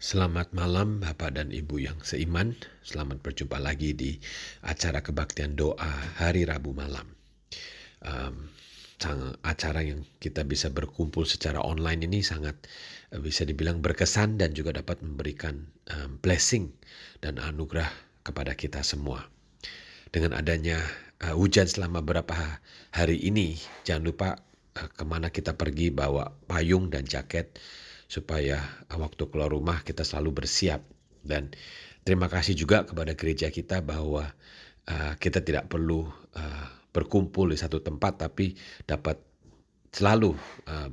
Selamat malam Bapak dan Ibu yang seiman. Selamat berjumpa lagi di acara kebaktian doa hari Rabu malam. Em, Acara yang kita bisa berkumpul secara online ini sangat bisa dibilang berkesan dan juga dapat memberikan blessing dan anugerah kepada kita semua. Dengan adanya hujan selama beberapa hari ini, jangan lupa kemana kita pergi bawa payung dan jaket supaya waktu keluar rumah kita selalu bersiap. Dan terima kasih juga kepada gereja kita bahwa kita tidak perlu berkumpul di satu tempat, tapi dapat selalu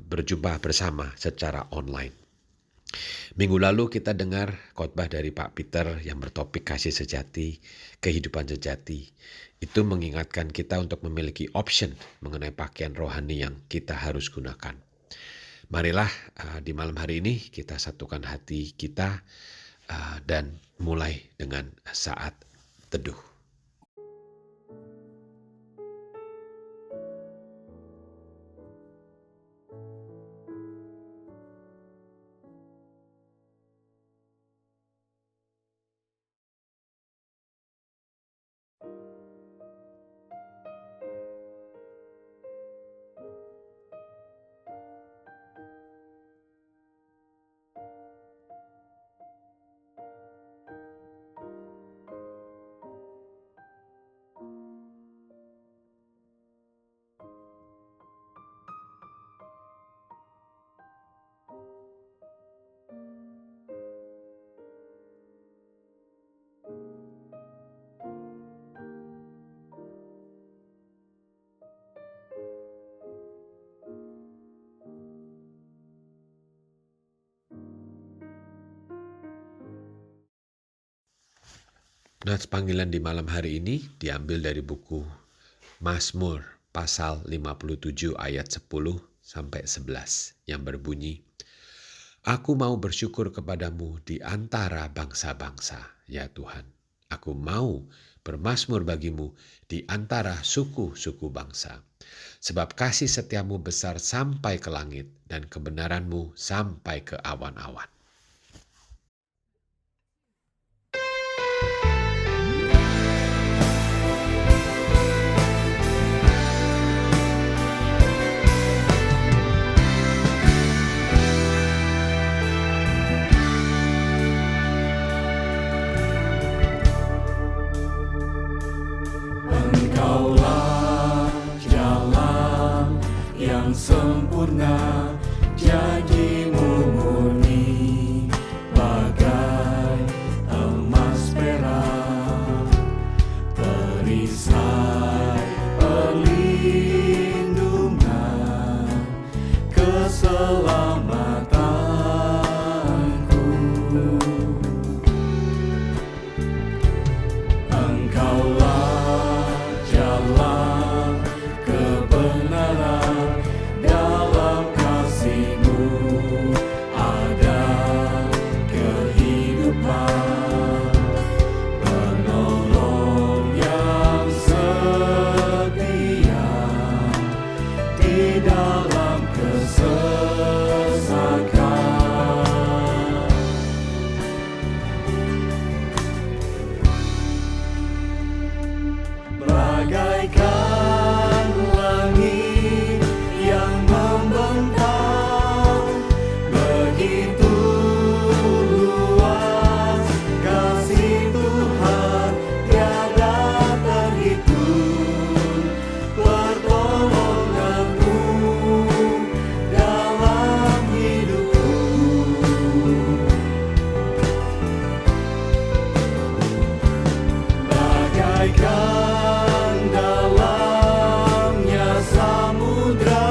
berjumpa bersama secara online. Minggu lalu kita dengar khotbah dari Pak Peter yang bertopik kasih sejati, kehidupan sejati. Itu mengingatkan kita untuk memiliki option mengenai pakaian rohani yang kita harus gunakan. Marilah di malam hari ini kita satukan hati kita dan mulai dengan saat teduh. Nats panggilan di malam hari ini diambil dari buku Mazmur pasal 57 ayat 10 sampai 11 yang berbunyi, Aku mau bersyukur kepadamu di antara bangsa-bangsa, ya Tuhan. Aku mau bermazmur bagimu di antara suku-suku bangsa. Sebab kasih setiamu besar sampai ke langit dan kebenaranmu sampai ke awan-awan. Engkaulah jalan yang sempurna, janjimu murni bagai emas perak, perisai perlindungan, keselamatanku. Engkaulah jalan kebenaran, dalam kasih-Mu ada kehidupan, penolong yang setia di dalam kesesakan. Bagaikan langit yang membentang, begitu luas kasih Tuhan tiada terhitung, pertolongan-Mu dalam hidupku. Bagaikan dalamnya samudra,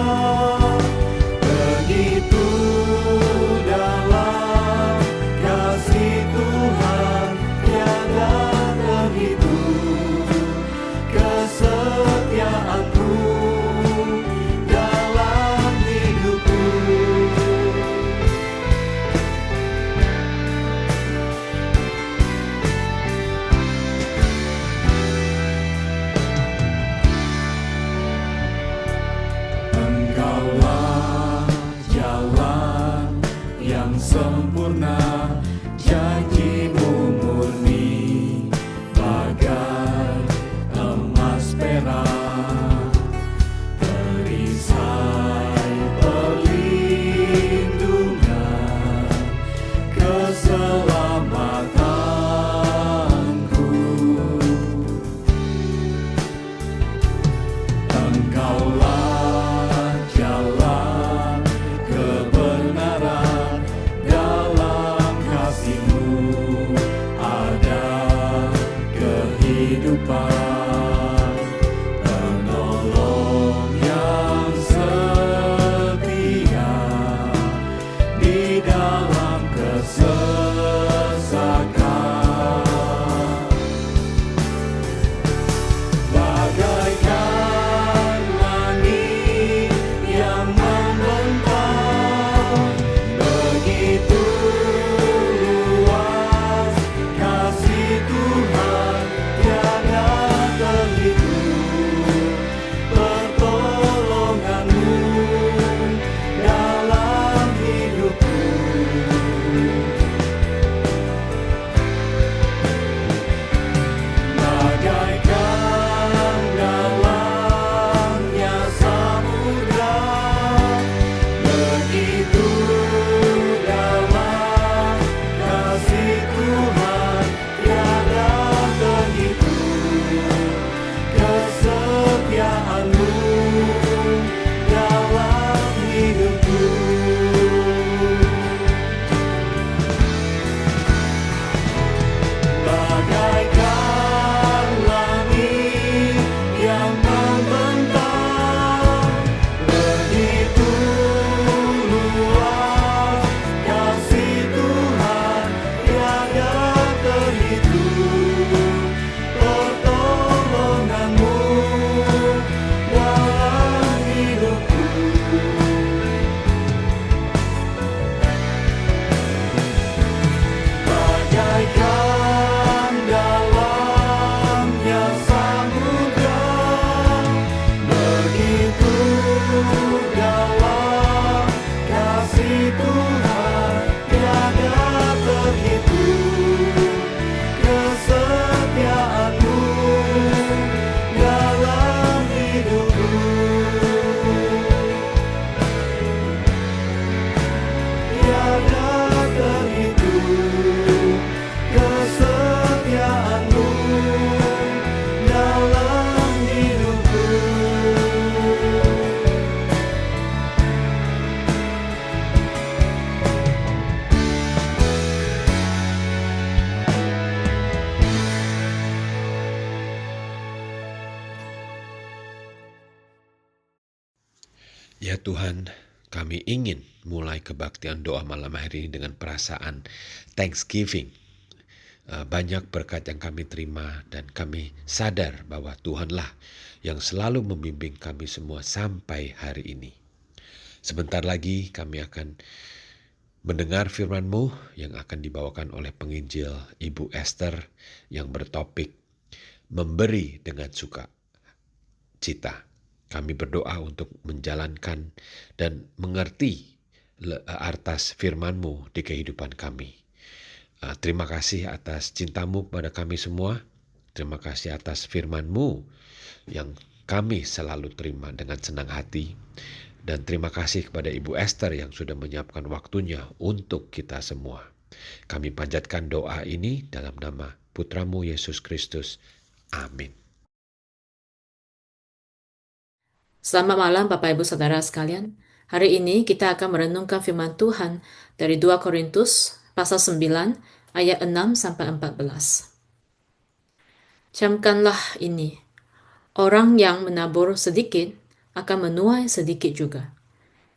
begitu dalam kasih Tuhan tiada terhitung, kesetiaan-Mu dalam hidupku. Engkaulah jalan yang sempurna, Ya Tuhan, kami ingin mulai kebaktian doa malam hari ini dengan perasaan Thanksgiving. Banyak berkat yang kami terima dan kami sadar bahwa Tuhanlah yang selalu membimbing kami semua sampai hari ini. Sebentar lagi kami akan mendengar firman-Mu yang akan dibawakan oleh penginjil Ibu Esther yang bertopik memberi dengan sukacita. Kami berdoa untuk menjalankan dan mengerti atas firman-Mu di kehidupan kami. Terima kasih atas cinta-Mu kepada kami semua. Terima kasih atas firman-Mu yang kami selalu terima dengan senang hati. Dan terima kasih kepada Ibu Esther yang sudah menyiapkan waktunya untuk kita semua. Kami panjatkan doa ini dalam nama Putra-Mu Yesus Kristus. Amin. Selamat malam Bapak Ibu Saudara sekalian. Hari ini kita akan merenungkan firman Tuhan dari 2 Korintus pasal 9 ayat 6 sampai 14. Camkanlah ini, orang yang menabur sedikit akan menuai sedikit juga,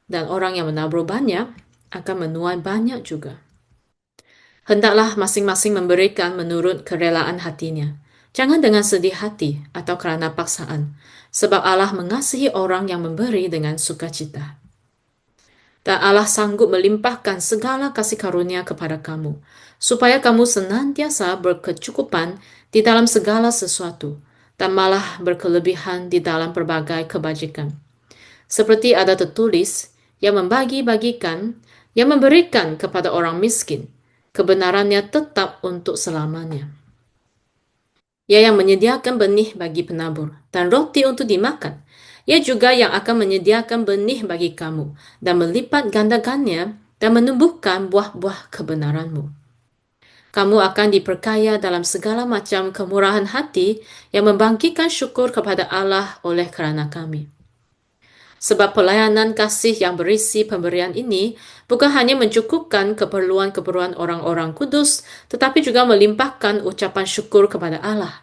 dan orang yang menabur banyak akan menuai banyak juga. Hendaklah masing-masing memberikan menurut kerelaan hatinya, jangan dengan sedih hati atau kerana paksaan, sebab Allah mengasihi orang yang memberi dengan sukacita. Dan Allah sanggup melimpahkan segala kasih karunia kepada kamu, supaya kamu senantiasa berkecukupan di dalam segala sesuatu, dan malah berkelebihan di dalam berbagai kebajikan. Seperti ada tertulis, yang membagi-bagikan, yang memberikan kepada orang miskin, kebenarannya tetap untuk selamanya. Ia yang menyediakan benih bagi penabur dan roti untuk dimakan. Ia juga yang akan menyediakan benih bagi kamu dan melipat gandakannya dan menumbuhkan buah-buah kebenaranmu. Kamu akan diperkaya dalam segala macam kemurahan hati yang membangkitkan syukur kepada Allah oleh kerana kami. Sebab pelayanan kasih yang berisi pemberian ini bukan hanya mencukupkan keperluan-keperluan orang-orang kudus, tetapi juga melimpahkan ucapan syukur kepada Allah.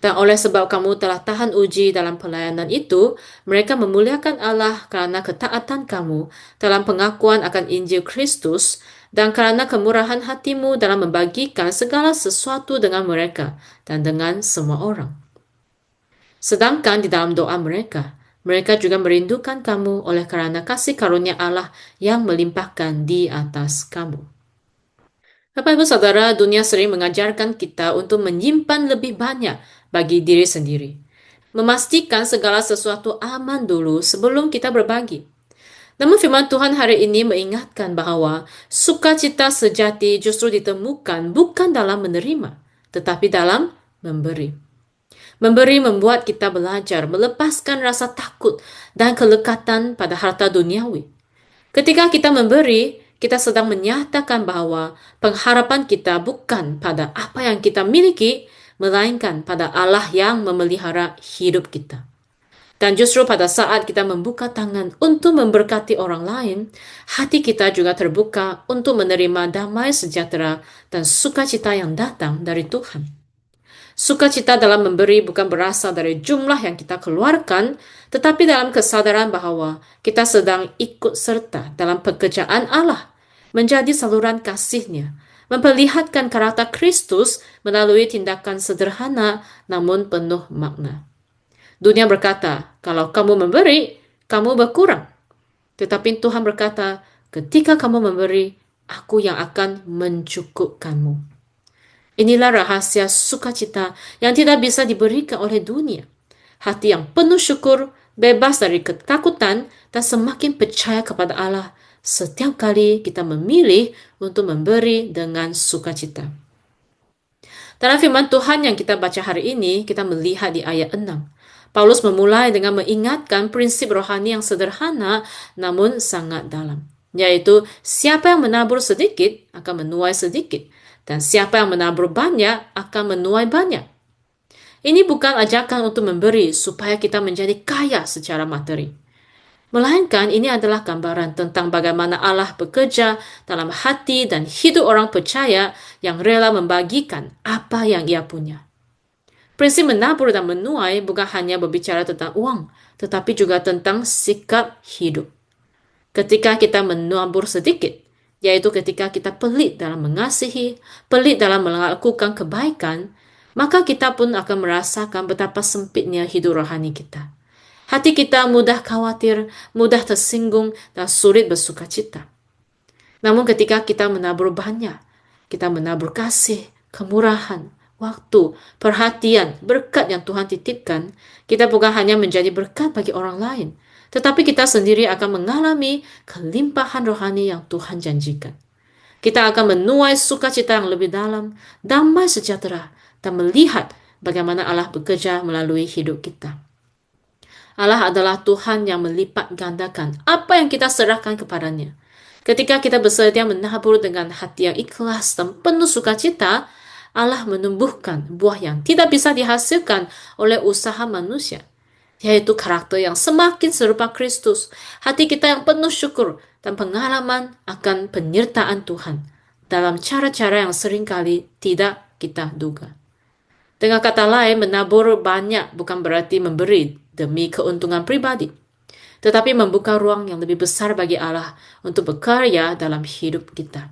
Dan oleh sebab kamu telah tahan uji dalam pelayanan itu, mereka memuliakan Allah kerana ketaatan kamu dalam pengakuan akan Injil Kristus dan kerana kemurahan hatimu dalam membagikan segala sesuatu dengan mereka dan dengan semua orang. Sedangkan di dalam doa mereka juga merindukan kamu oleh kerana kasih karunia Allah yang melimpahkan di atas kamu. Bapak Ibu Saudara, dunia sering mengajarkan kita untuk menyimpan lebih banyak bagi diri sendiri. Memastikan segala sesuatu aman dulu sebelum kita berbagi. Namun firman Tuhan hari ini mengingatkan bahawa sukacita sejati justru ditemukan bukan dalam menerima, tetapi dalam memberi. Memberi membuat kita belajar melepaskan rasa takut dan kelekatan pada harta duniawi. Ketika kita memberi, kita sedang menyatakan bahawa pengharapan kita bukan pada apa yang kita miliki, melainkan pada Allah yang memelihara hidup kita. Dan justru pada saat kita membuka tangan untuk memberkati orang lain, hati kita juga terbuka untuk menerima damai sejahtera dan sukacita yang datang dari Tuhan. Sukacita dalam memberi bukan berasal dari jumlah yang kita keluarkan, tetapi dalam kesadaran bahawa kita sedang ikut serta dalam pekerjaan Allah, menjadi saluran kasih-Nya, memperlihatkan karakter Kristus melalui tindakan sederhana namun penuh makna. Dunia berkata, kalau kamu memberi, kamu berkurang. Tetapi Tuhan berkata, ketika kamu memberi, aku yang akan mencukupkanmu. Inilah rahasia sukacita yang tidak bisa diberikan oleh dunia. Hati yang penuh syukur, bebas dari ketakutan, dan semakin percaya kepada Allah setiap kali kita memilih untuk memberi dengan sukacita. Dalam firman Tuhan yang kita baca hari ini, kita melihat di ayat 6. Paulus memulai dengan mengingatkan prinsip rohani yang sederhana namun sangat dalam, yaitu siapa yang menabur sedikit akan menuai sedikit, dan siapa yang menabur banyak akan menuai banyak. Ini bukan ajakan untuk memberi supaya kita menjadi kaya secara materi, melainkan ini adalah gambaran tentang bagaimana Allah bekerja dalam hati dan hidup orang percaya yang rela membagikan apa yang ia punya. Prinsip menabur dan menuai bukan hanya berbicara tentang uang, tetapi juga tentang sikap hidup. Ketika kita menabur sedikit, yaitu ketika kita pelit dalam mengasihi, pelit dalam melakukan kebaikan, maka kita pun akan merasakan betapa sempitnya hidup rohani kita. Hati kita mudah khawatir, mudah tersinggung, dan sulit bersuka cita. Namun ketika kita menabur banyak, kita menabur kasih, kemurahan, waktu, perhatian, berkat yang Tuhan titipkan, kita bukan hanya menjadi berkat bagi orang lain, tetapi kita sendiri akan mengalami kelimpahan rohani yang Tuhan janjikan. Kita akan menuai sukacita yang lebih dalam, damai sejahtera, dan melihat bagaimana Allah bekerja melalui hidup kita. Allah adalah Tuhan yang melipat gandakan apa yang kita serahkan kepadanya. Ketika kita bersedia menabur dengan hati yang ikhlas dan penuh sukacita, Allah menumbuhkan buah yang tidak bisa dihasilkan oleh usaha manusia, yaitu karakter yang semakin serupa Kristus, hati kita yang penuh syukur, dan pengalaman akan penyertaan Tuhan dalam cara-cara yang seringkali tidak kita duga. Dengan kata lain, menabur banyak bukan berarti memberi demi keuntungan pribadi, tetapi membuka ruang yang lebih besar bagi Allah untuk berkarya dalam hidup kita.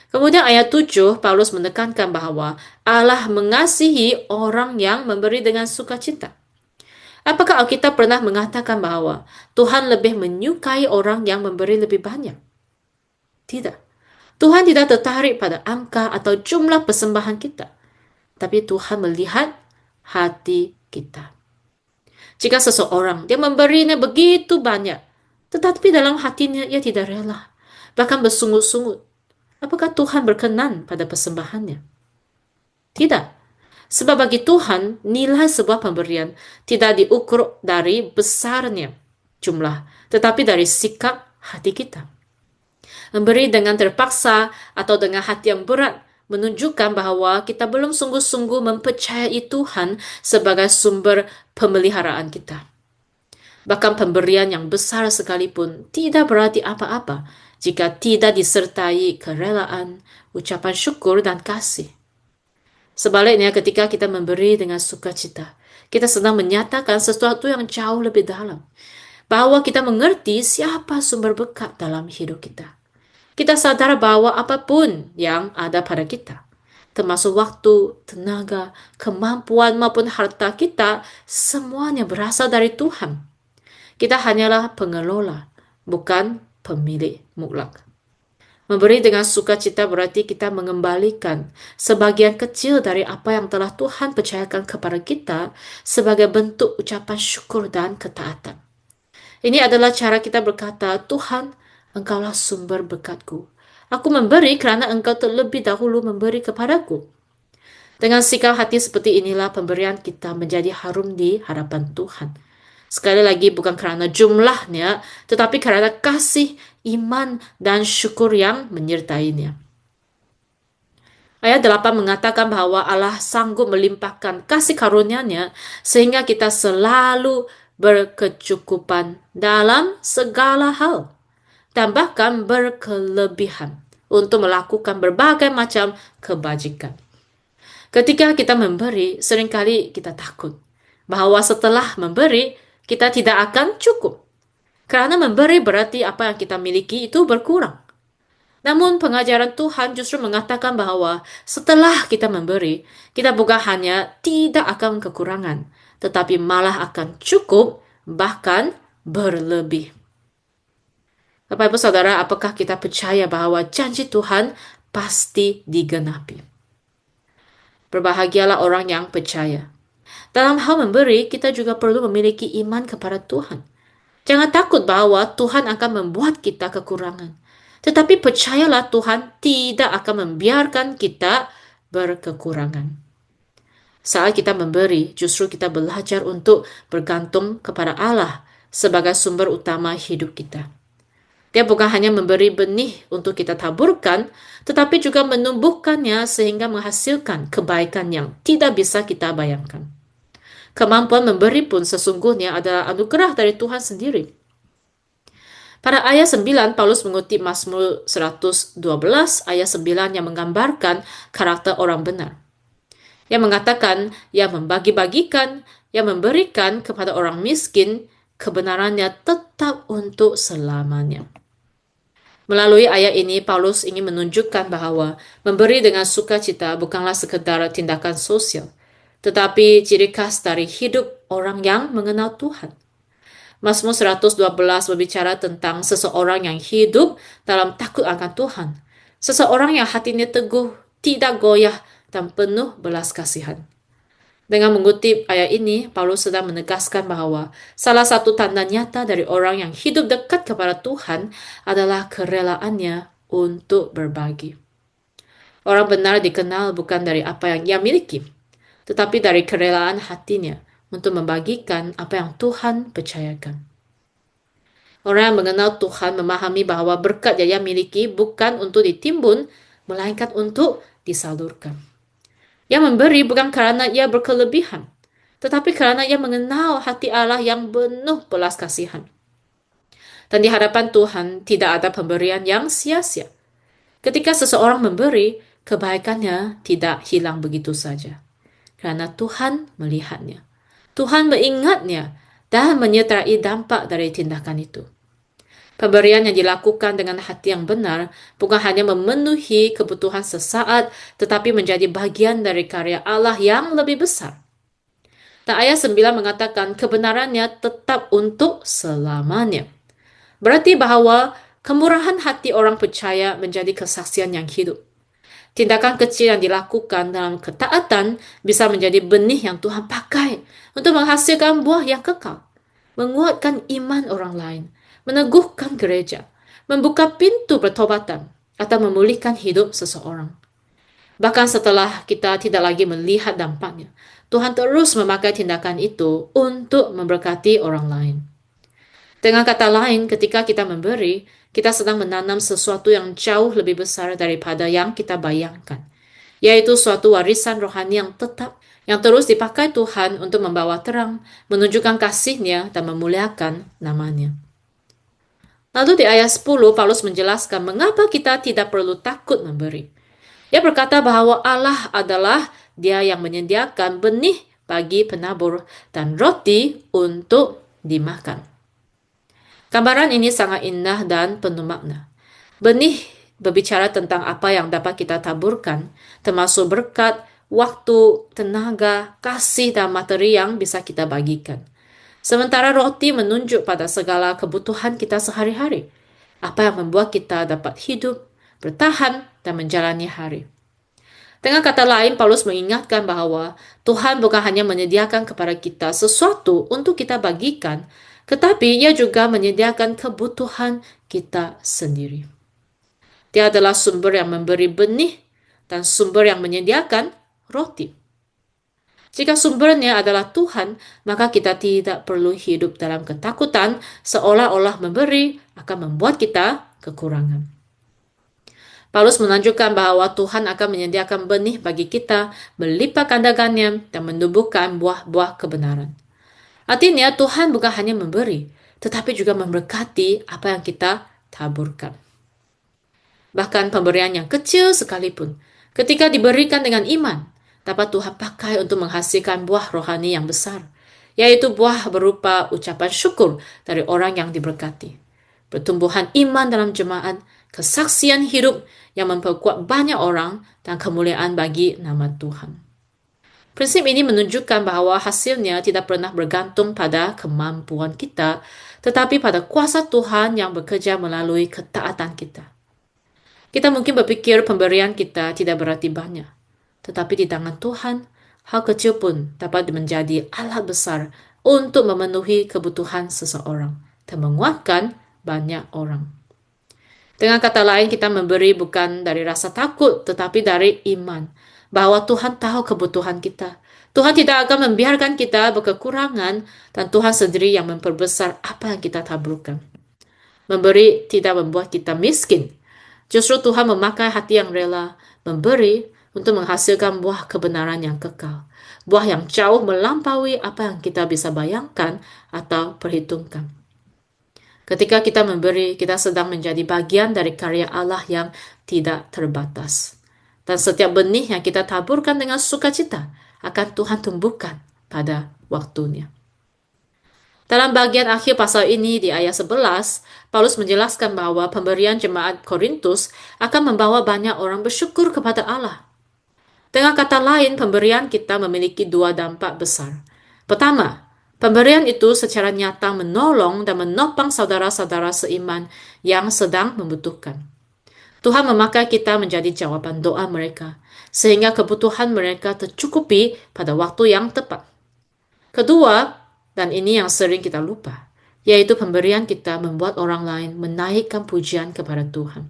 Kemudian ayat 7, Paulus menekankan bahwa Allah mengasihi orang yang memberi dengan sukacita. Apakah Alkitab pernah mengatakan bahwa Tuhan lebih menyukai orang yang memberi lebih banyak? Tidak. Tuhan tidak tertarik pada angka atau jumlah persembahan kita, tapi Tuhan melihat hati kita. Jika seseorang dia memberinya begitu banyak, tetapi dalam hatinya ia tidak rela, bahkan bersungut-sungut, apakah Tuhan berkenan pada persembahannya? Tidak. Sebab bagi Tuhan, nilai sebuah pemberian tidak diukur dari besarnya jumlah, tetapi dari sikap hati kita. Memberi dengan terpaksa atau dengan hati yang berat menunjukkan bahwa kita belum sungguh-sungguh mempercayai Tuhan sebagai sumber pemeliharaan kita. Bahkan pemberian yang besar sekalipun tidak berarti apa-apa jika tidak disertai kerelaan, ucapan syukur, dan kasih. Sebaliknya, ketika kita memberi dengan sukacita, kita sedang menyatakan sesuatu yang jauh lebih dalam, bahwa kita mengerti siapa sumber berkat dalam hidup kita. Kita sadar bahwa apapun yang ada pada kita, termasuk waktu, tenaga, kemampuan maupun harta kita, semuanya berasal dari Tuhan. Kita hanyalah pengelola, bukan pemilik mutlak. Memberi dengan sukacita berarti kita mengembalikan sebagian kecil dari apa yang telah Tuhan percayakan kepada kita sebagai bentuk ucapan syukur dan ketaatan. Ini adalah cara kita berkata, Tuhan, Engkaulah sumber berkatku. Aku memberi kerana Engkau terlebih dahulu memberi kepadaku. Dengan sikap hati seperti inilah pemberian kita menjadi harum di hadapan Tuhan. Sekali lagi bukan kerana jumlahnya, tetapi kerana kasih, iman, dan syukur yang menyertainya. Ayat 8 mengatakan bahwa Allah sanggup melimpahkan kasih karunia-Nya sehingga kita selalu berkecukupan dalam segala hal, dan bahkan berkelebihan untuk melakukan berbagai macam kebajikan. Ketika kita memberi, seringkali kita takut bahwa setelah memberi, kita tidak akan cukup. Karena memberi berarti apa yang kita miliki itu berkurang. Namun pengajaran Tuhan justru mengatakan bahwa setelah kita memberi, kita bukan hanya tidak akan kekurangan, tetapi malah akan cukup, bahkan berlebih. Bapak Ibu Saudara, apakah kita percaya bahwa janji Tuhan pasti digenapi? Berbahagialah orang yang percaya. Dalam hal memberi, kita juga perlu memiliki iman kepada Tuhan. Jangan takut bahwa Tuhan akan membuat kita kekurangan. Tetapi percayalah Tuhan tidak akan membiarkan kita berkekurangan. Saat kita memberi, justru kita belajar untuk bergantung kepada Allah sebagai sumber utama hidup kita. Dia bukan hanya memberi benih untuk kita taburkan, tetapi juga menumbuhkannya sehingga menghasilkan kebaikan yang tidak bisa kita bayangkan. Kemampuan memberi pun sesungguhnya adalah anugerah dari Tuhan sendiri. Pada ayat 9, Paulus mengutip Mazmur 112 ayat 9 yang menggambarkan karakter orang benar. Yang mengatakan, yang membagi-bagikan, yang memberikan kepada orang miskin, kebenarannya tetap untuk selamanya. Melalui ayat ini, Paulus ingin menunjukkan bahwa memberi dengan sukacita bukanlah sekedar tindakan sosial, tetapi ciri khas dari hidup orang yang mengenal Tuhan. Mazmur 112 berbicara tentang seseorang yang hidup dalam takut akan Tuhan. Seseorang yang hatinya teguh, tidak goyah, dan penuh belas kasihan. Dengan mengutip ayat ini, Paulus sedang menegaskan bahwa salah satu tanda nyata dari orang yang hidup dekat kepada Tuhan adalah kerelaannya untuk berbagi. Orang benar dikenal bukan dari apa yang ia miliki, tetapi dari kerelaan hatinya untuk membagikan apa yang Tuhan percayakan. Orang yang mengenal Tuhan memahami bahwa berkat yang ia miliki bukan untuk ditimbun, melainkan untuk disalurkan. Ia memberi bukan karena ia berkelebihan, tetapi karena ia mengenal hati Allah yang penuh belas kasihan. Dan di hadapan Tuhan tidak ada pemberian yang sia-sia. Ketika seseorang memberi, kebaikannya tidak hilang begitu saja. Karena Tuhan melihatnya. Tuhan mengingatnya dan menyertai dampak dari tindakan itu. Pemberian yang dilakukan dengan hati yang benar bukan hanya memenuhi kebutuhan sesaat, tetapi menjadi bagian dari karya Allah yang lebih besar. Dan ayat 9 mengatakan kebenarannya tetap untuk selamanya. Berarti bahwa kemurahan hati orang percaya menjadi kesaksian yang hidup. Tindakan kecil yang dilakukan dalam ketaatan bisa menjadi benih yang Tuhan pakai untuk menghasilkan buah yang kekal, menguatkan iman orang lain, meneguhkan gereja, membuka pintu pertobatan, atau memulihkan hidup seseorang. Bahkan setelah kita tidak lagi melihat dampaknya, Tuhan terus memakai tindakan itu untuk memberkati orang lain. Dengan kata lain, ketika kita memberi, kita sedang menanam sesuatu yang jauh lebih besar daripada yang kita bayangkan, yaitu suatu warisan rohani yang tetap, yang terus dipakai Tuhan untuk membawa terang, menunjukkan kasih-Nya, dan memuliakan nama-Nya. Lalu di ayat 10, Paulus menjelaskan mengapa kita tidak perlu takut memberi. Ia berkata bahwa Allah adalah Dia yang menyediakan benih bagi penabur dan roti untuk dimakan. Gambaran ini sangat indah dan penuh makna. Benih berbicara tentang apa yang dapat kita taburkan, termasuk berkat, waktu, tenaga, kasih, dan materi yang bisa kita bagikan. Sementara roti menunjuk pada segala kebutuhan kita sehari-hari. Apa yang membuat kita dapat hidup, bertahan, dan menjalani hari. Dengan kata lain, Paulus mengingatkan bahwa Tuhan bukan hanya menyediakan kepada kita sesuatu untuk kita bagikan, tetapi Ia juga menyediakan kebutuhan kita sendiri. Dia adalah sumber yang memberi benih dan sumber yang menyediakan roti. Jika sumbernya adalah Tuhan, maka kita tidak perlu hidup dalam ketakutan seolah-olah memberi akan membuat kita kekurangan. Paulus menunjukkan bahwa Tuhan akan menyediakan benih bagi kita, melipat gandakannya, dan menumbuhkan buah-buah kebenaran. Artinya Tuhan bukan hanya memberi, tetapi juga memberkati apa yang kita taburkan. Bahkan pemberian yang kecil sekalipun, ketika diberikan dengan iman, dapat Tuhan pakai untuk menghasilkan buah rohani yang besar, yaitu buah berupa ucapan syukur dari orang yang diberkati, pertumbuhan iman dalam jemaat, kesaksian hidup yang memperkuat banyak orang, dan kemuliaan bagi nama Tuhan. Prinsip ini menunjukkan bahwa hasilnya tidak pernah bergantung pada kemampuan kita, tetapi pada kuasa Tuhan yang bekerja melalui ketaatan kita. Kita mungkin berpikir pemberian kita tidak berarti banyak, tetapi di tangan Tuhan, hal kecil pun dapat menjadi alat besar untuk memenuhi kebutuhan seseorang dan menguatkan banyak orang. Dengan kata lain, kita memberi bukan dari rasa takut, tetapi dari iman bahwa Tuhan tahu kebutuhan kita. Tuhan tidak akan membiarkan kita berkekurangan, dan Tuhan sendiri yang memperbesar apa yang kita taburkan. Memberi tidak membuat kita miskin. Justru Tuhan memakai hati yang rela memberi untuk menghasilkan buah kebenaran yang kekal. Buah yang jauh melampaui apa yang kita bisa bayangkan atau perhitungkan. Ketika kita memberi, kita sedang menjadi bagian dari karya Allah yang tidak terbatas. Dan setiap benih yang kita taburkan dengan sukacita akan Tuhan tumbuhkan pada waktunya. Dalam bagian akhir pasal ini di ayat 11, Paulus menjelaskan bahwa pemberian jemaat Korintus akan membawa banyak orang bersyukur kepada Allah. Dengan kata lain, pemberian kita memiliki dua dampak besar. Pertama, pemberian itu secara nyata menolong dan menopang saudara-saudara seiman yang sedang membutuhkan. Tuhan memakai kita menjadi jawaban doa mereka, sehingga kebutuhan mereka tercukupi pada waktu yang tepat. Kedua, dan ini yang sering kita lupa, yaitu pemberian kita membuat orang lain menaikkan pujian kepada Tuhan.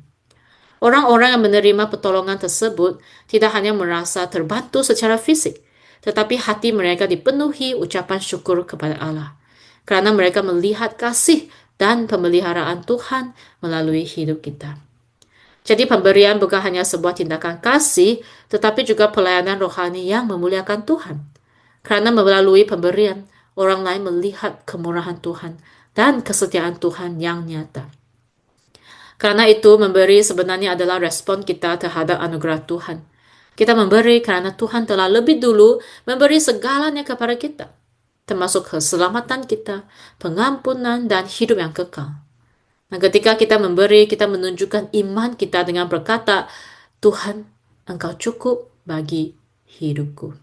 Orang-orang yang menerima pertolongan tersebut tidak hanya merasa terbantu secara fisik, tetapi hati mereka dipenuhi ucapan syukur kepada Allah, karena mereka melihat kasih dan pemeliharaan Tuhan melalui hidup kita. Jadi pemberian bukan hanya sebuah tindakan kasih, tetapi juga pelayanan rohani yang memuliakan Tuhan. Karena melalui pemberian, orang lain melihat kemurahan Tuhan dan kesetiaan Tuhan yang nyata. Karena itu, memberi sebenarnya adalah respon kita terhadap anugerah Tuhan. Kita memberi karena Tuhan telah lebih dulu memberi segalanya kepada kita, termasuk keselamatan kita, pengampunan, dan hidup yang kekal. Dan ketika kita memberi, kita menunjukkan iman kita dengan berkata, Tuhan, Engkau cukup bagi hidupku.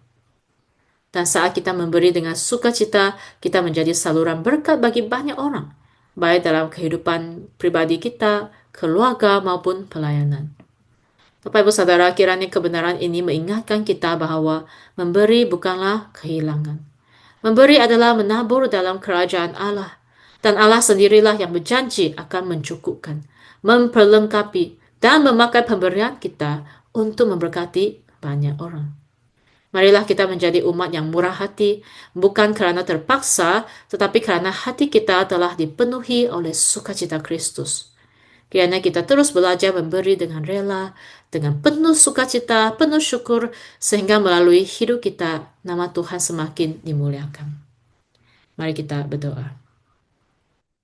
Dan saat kita memberi dengan sukacita, kita menjadi saluran berkat bagi banyak orang, baik dalam kehidupan pribadi kita, keluarga, maupun pelayanan. Bapak Ibu Saudara, kiranya kebenaran ini mengingatkan kita bahwa memberi bukanlah kehilangan. Memberi adalah menabur dalam kerajaan Allah, dan Allah sendirilah yang berjanji akan mencukupkan, memperlengkapi, dan memakai pemberian kita untuk memberkati banyak orang. Marilah kita menjadi umat yang murah hati, bukan karena terpaksa, tetapi karena hati kita telah dipenuhi oleh sukacita Kristus. Kiranya kita terus belajar memberi dengan rela, dengan penuh sukacita, penuh syukur, sehingga melalui hidup kita, nama Tuhan semakin dimuliakan. Mari kita berdoa.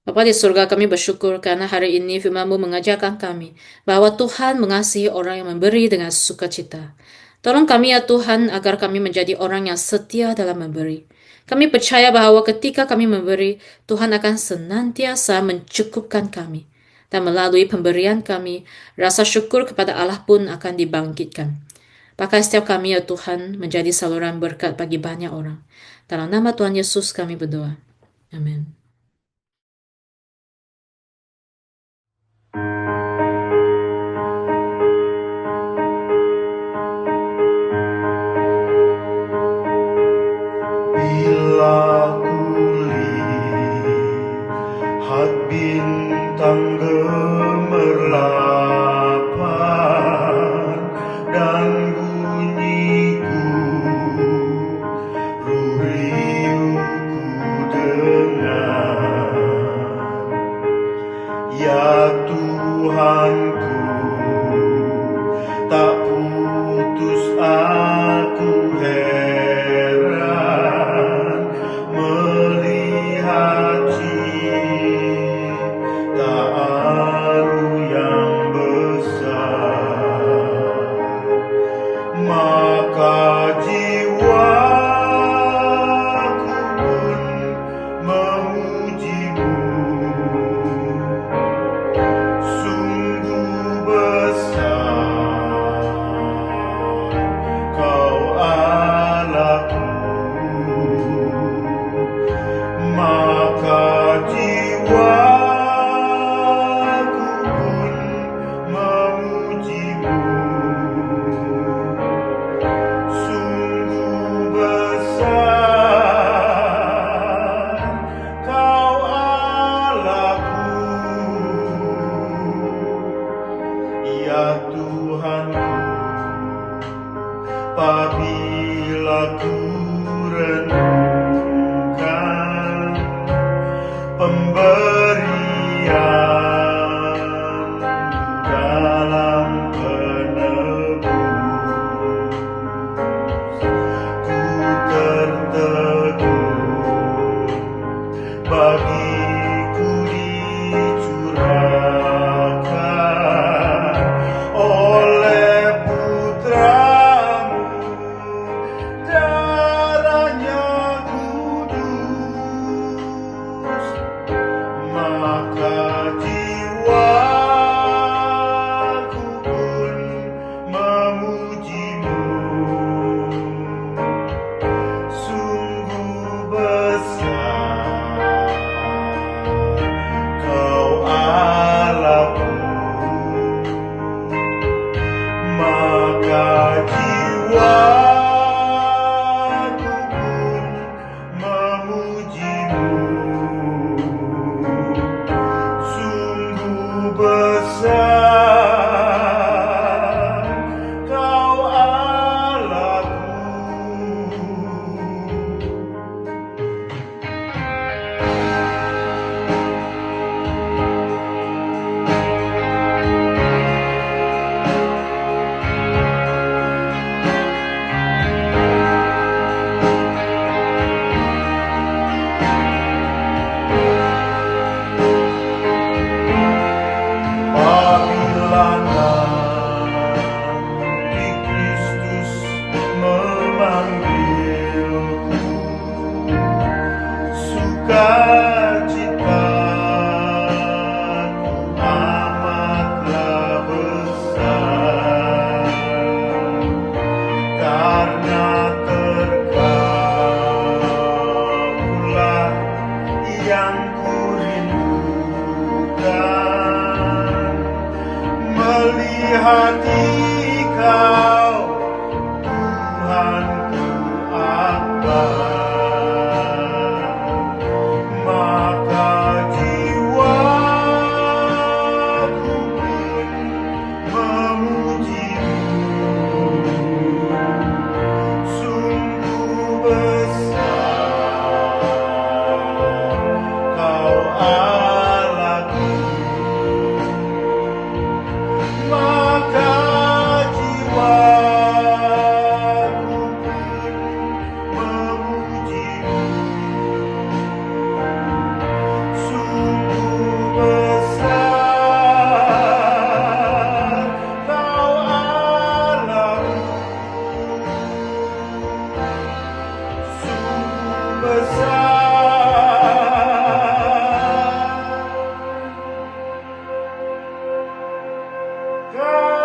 Bapa di surga, kami bersyukur karena hari ini firman-Mu mengajarkan kami bahwa Tuhan mengasihi orang yang memberi dengan sukacita. Tolong kami ya Tuhan agar kami menjadi orang yang setia dalam memberi. Kami percaya bahwa ketika kami memberi, Tuhan akan senantiasa mencukupkan kami. Dan melalui pemberian kami, rasa syukur kepada Allah pun akan dibangkitkan. Pakai setiap kami ya Tuhan menjadi saluran berkat bagi banyak orang. Dalam nama Tuhan Yesus kami berdoa. Amin. Bila kulihat bintang gemerlapan dan bunyiku riuhku dengar, ya Tuhanku, tak putus aku heran melihat ciptaan-Mu yang besar. Maka jiwaku pun memuji-Mu. Sungguh hati Kau, Tuhanku akbar, maka jiwaku pun memuji-Mu. Sungguh besar Kau Allahku, maka jiwaku pun memuji-Mu. Sungguh besar Kau Allahku, sungguh besar. Kau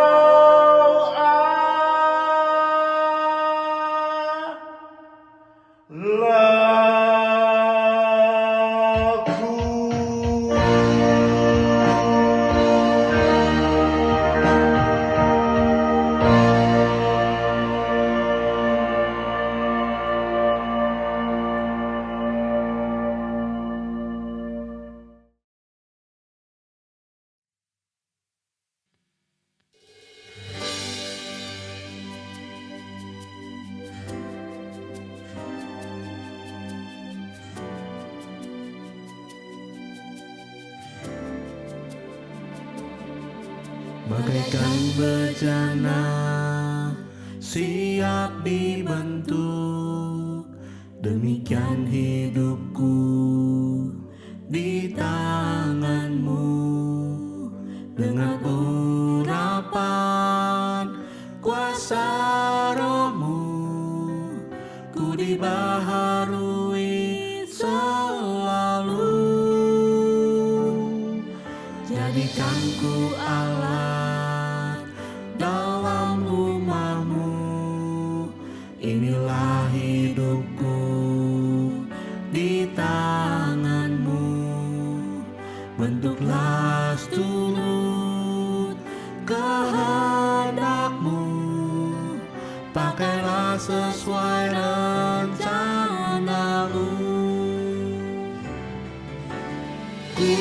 bagaikan bejana siap dibentuk, demikian hidupku di tangan-Mu. Dengan urapan kuasa Roh-Mu, ku dibaharui selalu. Jadikan ku alat dalam rumah-Mu, inilah hidupku di tangan-Mu. Bentuklah seturut kehendak-Mu, pakailah sesuai rencana-Mu. Ku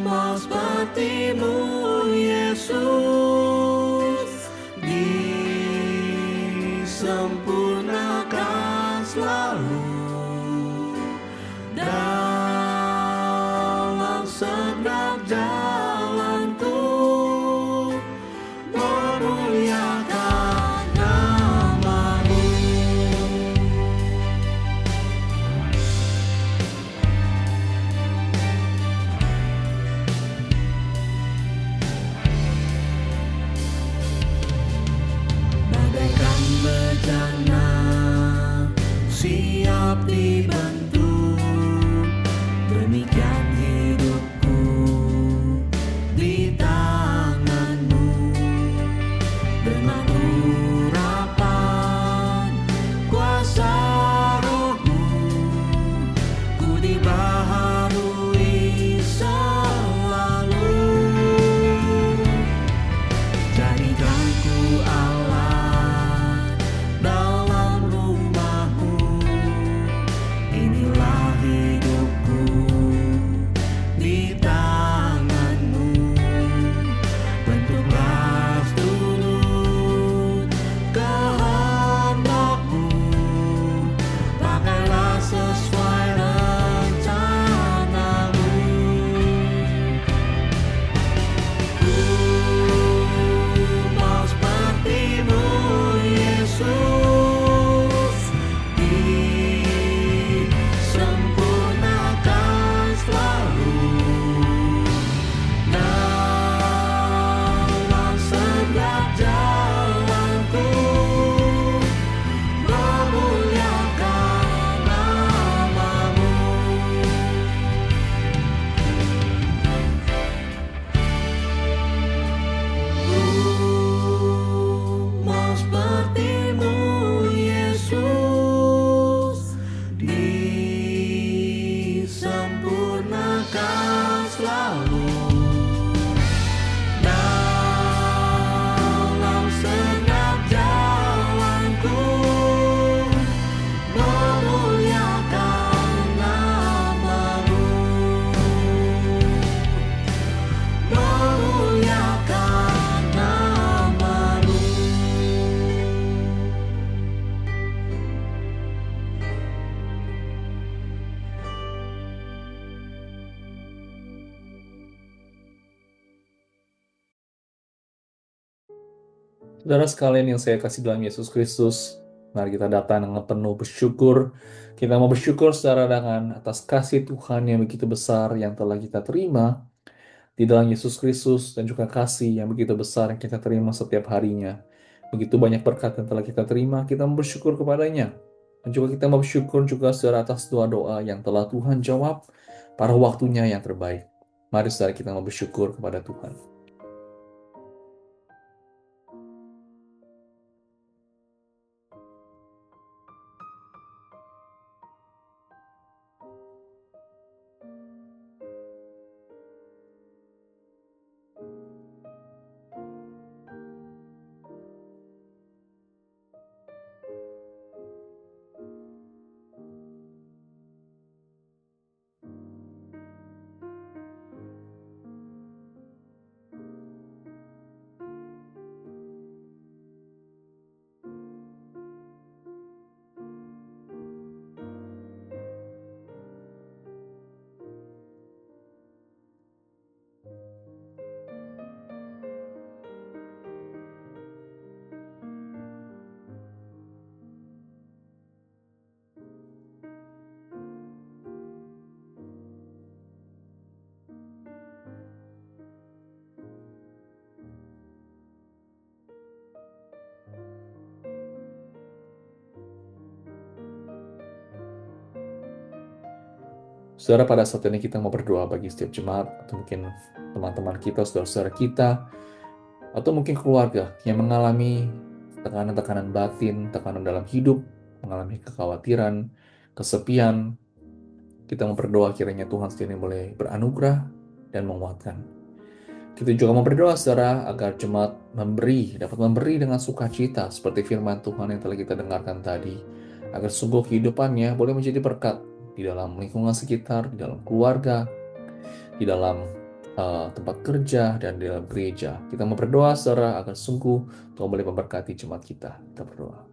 mau seperti-Mu, Yesus, disempurnakan selalu dalam segenap jalanku, memuliakan nama-Mu. Saudara sekalian yang saya kasih dalam Yesus Kristus, mari kita datang dengan penuh bersyukur. Kita mau bersyukur secara dengan atas kasih Tuhan yang begitu besar yang telah kita terima di dalam Yesus Kristus dan juga kasih yang begitu besar yang kita terima setiap harinya. Begitu banyak berkat yang telah kita terima, kita mau bersyukur kepadanya. Dan juga kita mau bersyukur juga secara atas doa-doa yang telah Tuhan jawab pada waktunya yang terbaik. Mari saudara kita mau bersyukur kepada Tuhan. Saudara, pada saat ini kita mau berdoa bagi setiap jemaat, atau mungkin teman-teman kita, saudara-saudara kita, atau mungkin keluarga yang mengalami tekanan-tekanan batin, tekanan dalam hidup, mengalami kekhawatiran, kesepian. Kita mau berdoa kiranya Tuhan sendiri boleh beranugerah dan menguatkan. Kita juga mau berdoa saudara agar jemaat dapat memberi dengan sukacita seperti firman Tuhan yang telah kita dengarkan tadi, agar sungguh kehidupannya boleh menjadi berkat di dalam lingkungan sekitar, di dalam keluarga, di dalam tempat kerja, dan di dalam gereja. Kita mau berdoa saudara agar sungguh Tuhan boleh memberkati jemaat kita. Kita berdoa.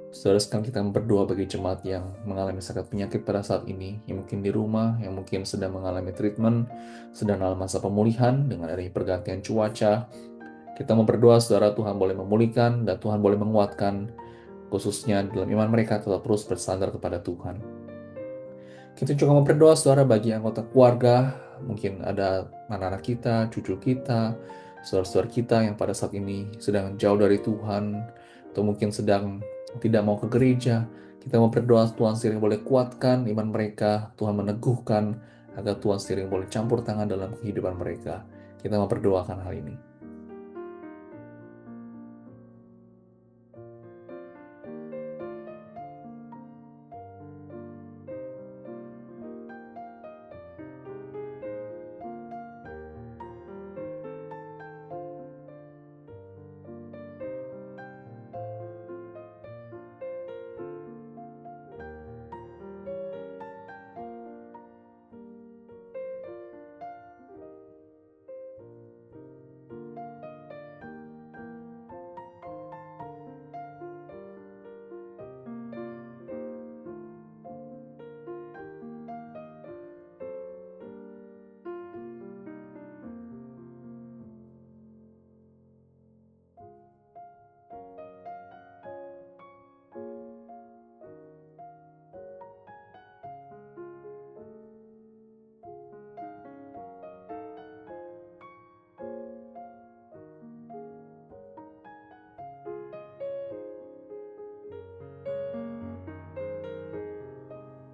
Saudara, sekarang kita berdoa bagi jemaat yang mengalami sakit penyakit pada saat ini, yang mungkin di rumah, yang mungkin sedang mengalami treatment, sedang dalam masa pemulihan dengan adanya pergantian cuaca. Kita mau berdoa saudara Tuhan boleh memulihkan dan Tuhan boleh menguatkan, khususnya dalam iman mereka tetap terus bersandar kepada Tuhan. Kita juga mau berdoa saudara bagi anggota keluarga, mungkin ada anak-anak kita, cucu kita, saudara-saudara kita yang pada saat ini sedang jauh dari Tuhan, atau mungkin sedang tidak mau ke gereja. Kita mau berdoa Tuhan sendiri boleh kuatkan iman mereka, Tuhan meneguhkan, agar Tuhan sendiri boleh campur tangan dalam kehidupan mereka. Kita mau berdoakan hal ini.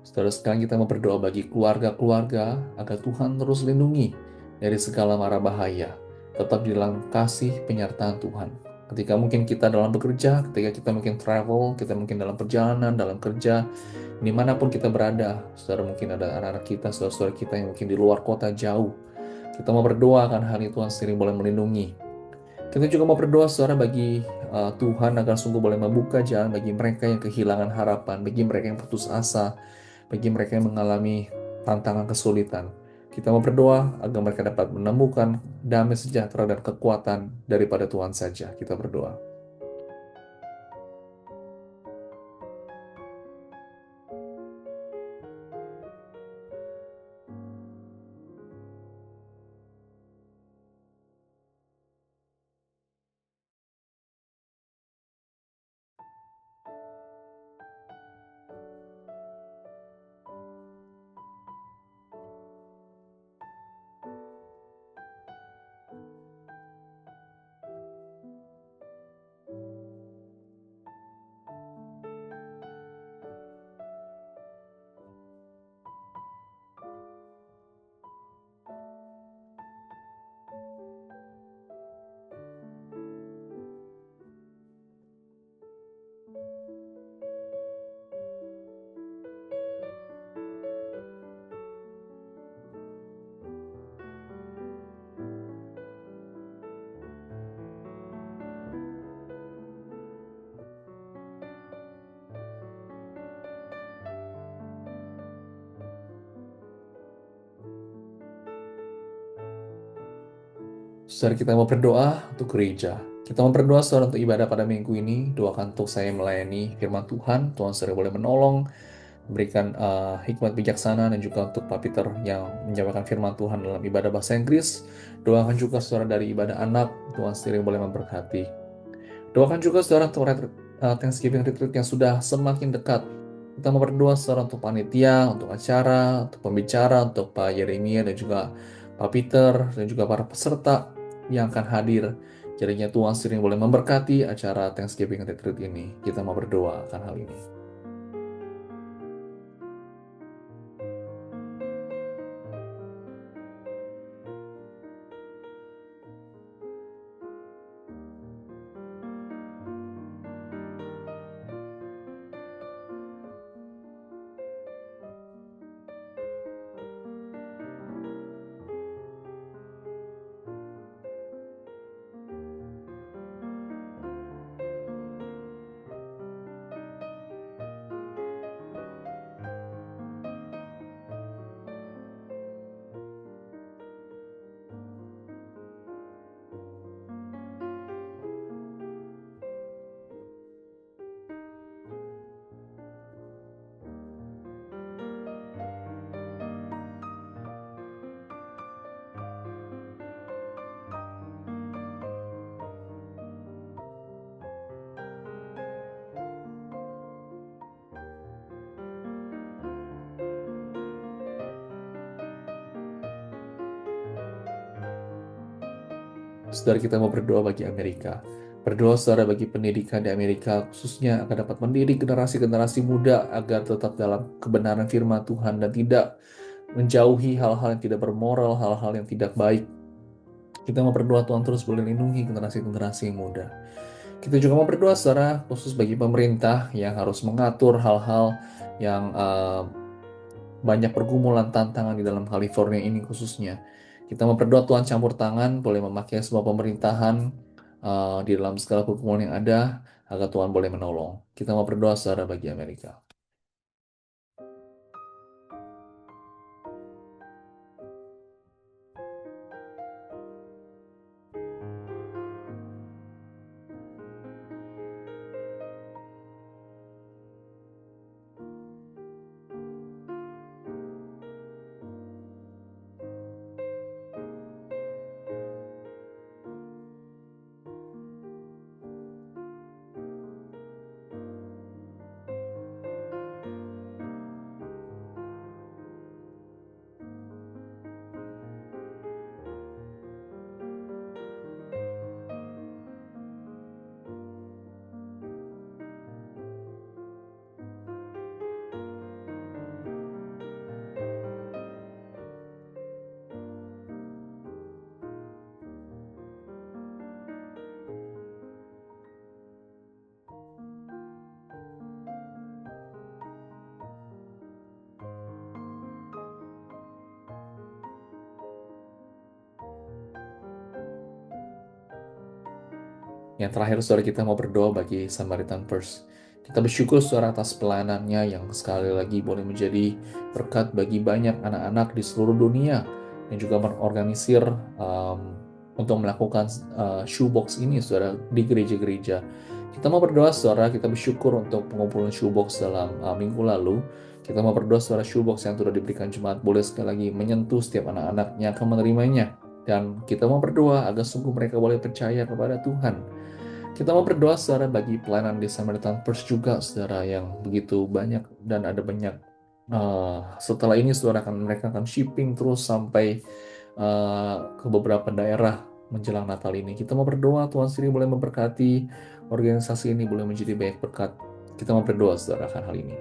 Saudara sekarang kita mau berdoa bagi keluarga-keluarga agar Tuhan terus lindungi dari segala mara bahaya, tetap di dalam kasih penyertaan Tuhan. Ketika mungkin kita dalam bekerja, ketika kita mungkin travel, kita mungkin dalam perjalanan, dalam kerja, dimanapun kita berada, saudara mungkin ada anak-anak kita, saudara-saudara kita yang mungkin di luar kota jauh. Kita mau berdoa akan hal itu Tuhan sendiri boleh melindungi. Kita juga mau berdoa saudara bagi Tuhan agar sungguh boleh membuka jalan bagi mereka yang kehilangan harapan, bagi mereka yang putus asa, bagi mereka yang mengalami tantangan kesulitan. Kita mau berdoa agar mereka dapat menemukan damai sejahtera dan kekuatan daripada Tuhan saja. Kita berdoa. Saudara kita mau berdoa untuk gereja. Kita mau berdoa saudara untuk ibadah pada minggu ini. Doakan untuk saya melayani firman Tuhan. Tuhan saudara boleh menolong, memberikan hikmat bijaksana, dan juga untuk Pak Peter yang menjabarkan firman Tuhan dalam ibadah bahasa Inggris. Doakan juga saudara dari ibadah anak. Tuhan sendiri boleh memberkati. Doakan juga saudara untuk Thanksgiving Retreat yang sudah semakin dekat. Kita mau berdoa saudara untuk panitia, untuk acara, untuk pembicara, untuk Pak Yeremia dan juga Pak Peter, dan juga para peserta yang akan hadir. Jadinya Tuhan sendiri boleh memberkati acara Thanksgiving Retreat ini. Kita mau berdoa akan hal ini. Saudara kita mau berdoa bagi Amerika. Berdoa saudara bagi pendidikan di Amerika, khususnya akan dapat mendidik generasi-generasi muda agar tetap dalam kebenaran firman Tuhan dan tidak menjauhi hal-hal yang tidak bermoral, hal-hal yang tidak baik. Kita mau berdoa Tuhan terus boleh lindungi generasi-generasi yang muda. Kita juga mau berdoa saudara khusus bagi pemerintah yang harus mengatur hal-hal yang banyak pergumulan tantangan di dalam California ini khususnya. Kita mau berdoa Tuhan campur tangan, boleh memakai semua pemerintahan di dalam segala pergumulan yang ada, agar Tuhan boleh menolong. Kita mau berdoa saudara bagi Amerika. Yang terakhir, saudara, kita mau berdoa bagi Samaritan Purse. Kita bersyukur, saudara, atas pelayanannya yang sekali lagi boleh menjadi berkat bagi banyak anak-anak di seluruh dunia, yang juga mengorganisir untuk melakukan shoebox ini, saudara, di gereja-gereja. Kita mau berdoa, saudara, kita bersyukur untuk pengumpulan shoebox dalam minggu lalu. Kita mau berdoa, saudara, shoebox yang sudah diberikan jemaat boleh sekali lagi menyentuh setiap anak-anak yang akan menerimanya. Dan kita mau berdoa agar sungguh mereka boleh percaya kepada Tuhan. Kita mau berdoa, saudara, bagi pelayanan di Samaritan Purse juga, saudara, yang begitu banyak dan ada banyak. Setelah ini, saudara, mereka akan shipping terus sampai ke beberapa daerah menjelang Natal ini. Kita mau berdoa Tuhan sendiri boleh memberkati organisasi ini, boleh menjadi banyak berkat. Kita mau berdoa, saudara, akan hal ini.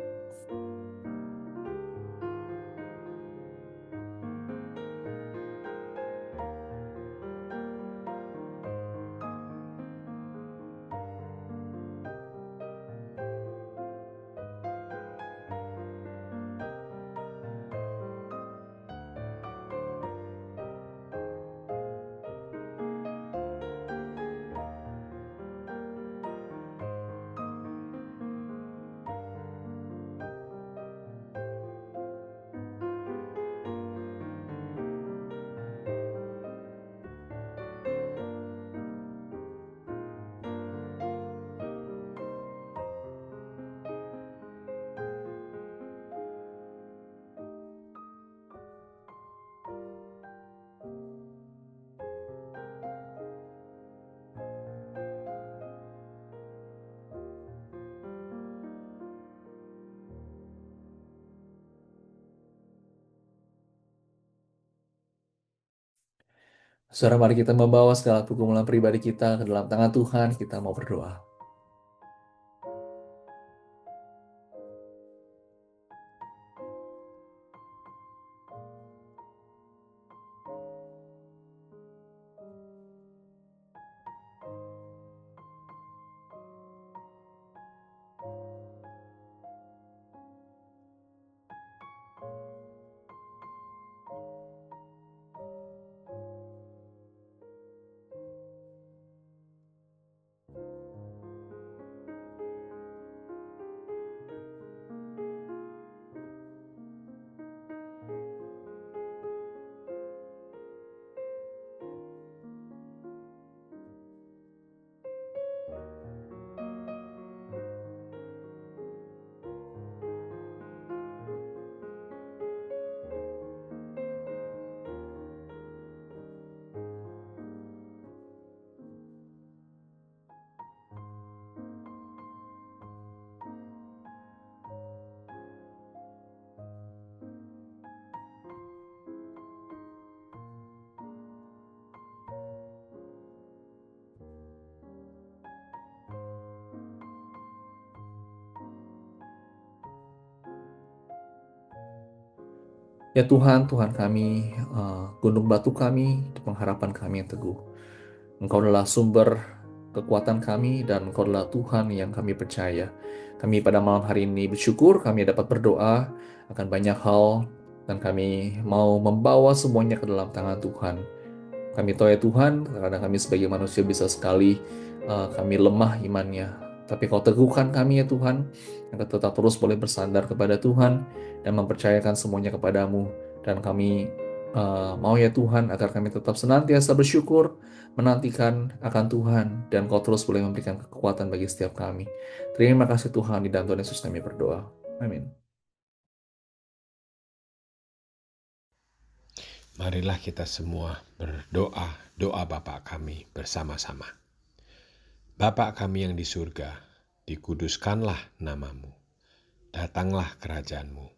Saudara, mari kita membawa segala pergumulan pribadi kita ke dalam tangan Tuhan. Kita mau berdoa. Ya Tuhan, Tuhan kami, gunung batu kami, pengharapan kami yang teguh. Engkau adalah sumber kekuatan kami dan Engkau adalah Tuhan yang kami percaya. Kami pada malam hari ini bersyukur kami dapat berdoa akan banyak hal dan kami mau membawa semuanya ke dalam tangan Tuhan. Kami tahu ya Tuhan, karena kami sebagai manusia bisa sekali kami lemah imannya. Tapi Kau teguhkan kami ya Tuhan, agar tetap terus boleh bersandar kepada Tuhan dan mempercayakan semuanya kepadamu. Dan kami mau ya Tuhan, agar kami tetap senantiasa bersyukur, menantikan akan Tuhan, dan Kau terus boleh memberikan kekuatan bagi setiap kami. Terima kasih Tuhan, di dalam Tuhan Yesus kami berdoa. Amin. Marilah kita semua berdoa, doa Bapa kami bersama-sama. Bapa kami yang di surga, dikuduskanlah namamu. Datanglah kerajaanmu.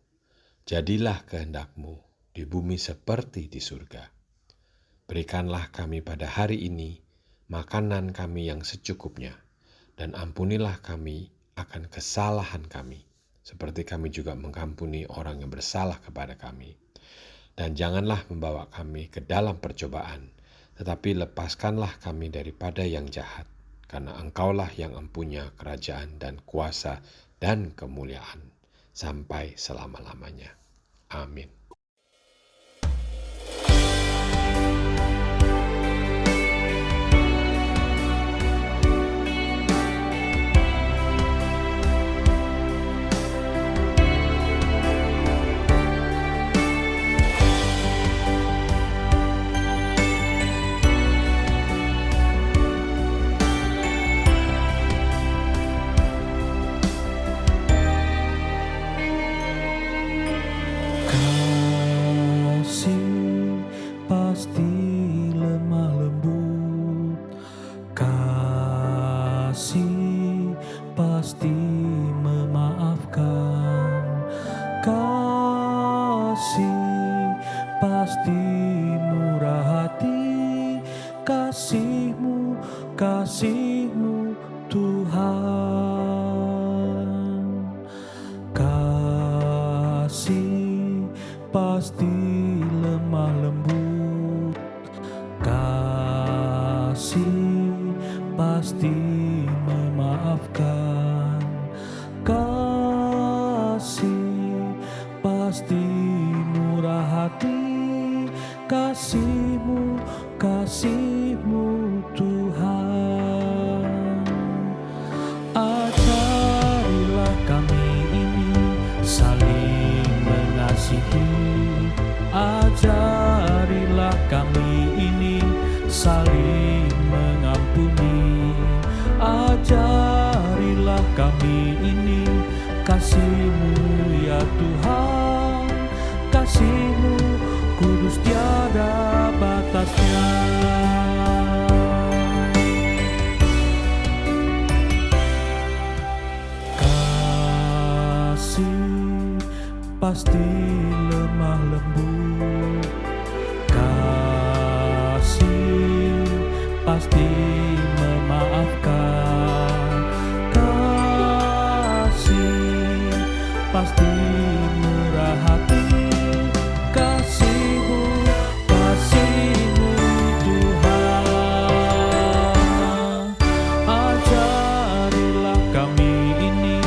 Jadilah kehendak-Mu di bumi seperti di surga. Berikanlah kami pada hari ini makanan kami yang secukupnya, dan ampunilah kami akan kesalahan kami, seperti kami juga mengampuni orang yang bersalah kepada kami. Dan janganlah membawa kami ke dalam percobaan, tetapi lepaskanlah kami daripada yang jahat, karena Engkaulah yang empunya kerajaan dan kuasa dan kemuliaan sampai selama-lamanya. Amin. kasih-Mu Tuhan. Kasih pasti lemah lembut, kasih pasti memaafkan, kasih pasti murah hati, kasih-Mu, kasih-Mu Tuhan. Ajarilah kami ini saling mengasihi, ajarilah kami ini saling mengampuni, ajarilah kami ini kasih-Mu ya Tuhan, kasih-Mu kudus tiada batasnya. Kasih pasti lemah lembut, kasih pasti memaafkan, kasih pasti murah hati, kasih-Mu, kasih-Mu Tuhan. Ajarilah kami ini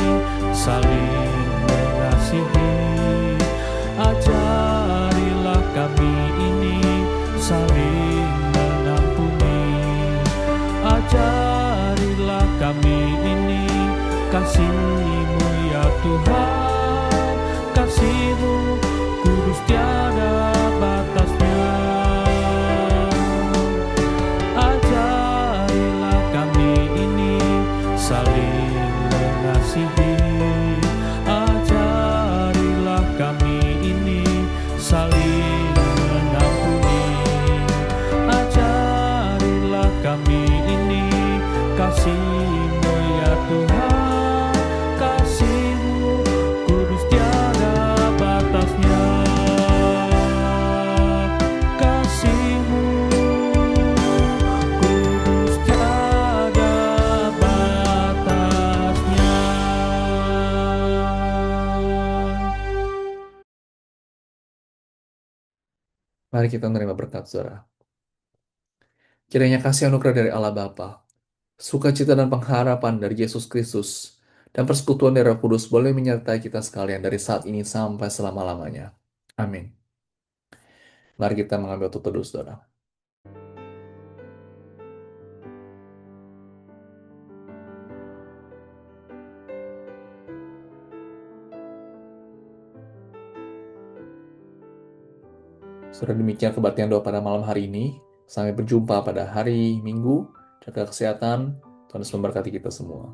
saling mengasihi, ajarilah kami ini saling mengampuni, ajarilah kami ini kasih-Mu ya Tuhan, kasih-Mu kudus tiada batasnya. Ajarilah kami ini saling mengasihi, ajarilah kami ini saling mengampuni, ajarilah kami ini kasih-Mu ya Tuhan, kasih-Mu kudus tiada batasnya, kasih-Mu kudus tiada batasnya. Mari kita menerima berkat, saudara. Kiranya kasih anugerah dari Allah Bapa, sukacita dan pengharapan dari Yesus Kristus, dan persekutuan dari Roh Kudus boleh menyertai kita sekalian dari saat ini sampai selama-lamanya. Amin. Mari kita mengambil waktu teduh, saudara. Sudah demikian kebaktian doa pada malam hari ini. Sampai berjumpa pada hari Minggu. Jaga kesehatan. Tuhan Yesus memberkati kita semua.